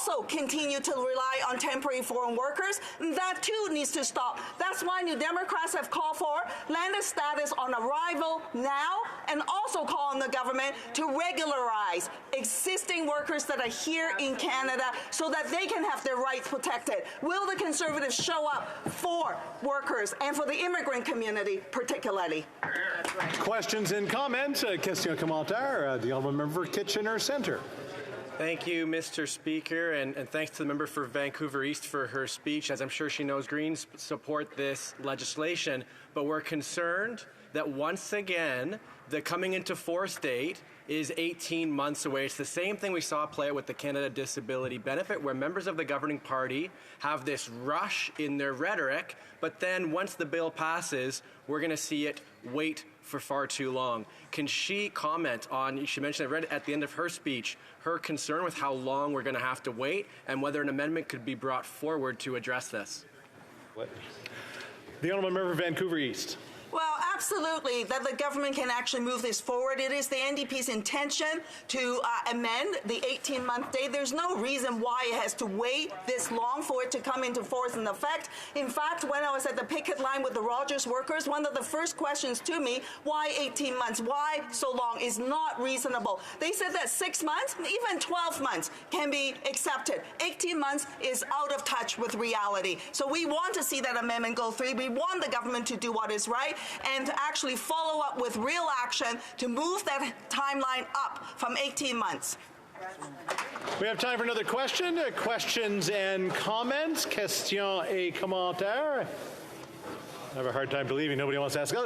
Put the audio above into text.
also continue to rely on temporary foreign workers. That too needs to stop. That's why New Democrats have called for landed status on arrival now, and also call on the government to regularize existing workers that are here in Canada so that they can have their rights protected. Will the Conservatives show up for workers and for the immigrant community particularly? Questions and comments? Question commentaire. The honourable member for Kitchener Centre. Thank you, Mr. Speaker, and thanks to the member for Vancouver East for her speech. As I'm sure she knows, Greens support this legislation, but we're concerned that once again, the coming into force date is 18 months away. It's the same thing we saw play out with the Canada Disability Benefit, where members of the governing party have this rush in their rhetoric, but then once the bill passes, we're going to see it wait for far too long. Can she comment on, she mentioned, I read at the end of her speech, her concern with how long we're going to have to wait and whether an amendment could be brought forward to address this? The honourable member for Vancouver East. Well, absolutely, that the government can actually move this forward. It is the NDP's intention to amend the 18-month date. There's no reason why it has to wait this long for it to come into force and effect. In fact, when I was at the picket line with the Rogers workers, one of the first questions to me, why 18 months? Why so long? Is not reasonable. They said that 6 months, even 12 months can be accepted. 18 months is out of touch with reality. So we want to see that amendment go through. We want the government to do what is right and to actually follow up with real action to move that timeline up from 18 months. We have time for another question. Questions and comments. Questions et commentaires. I have a hard time believing nobody wants to ask.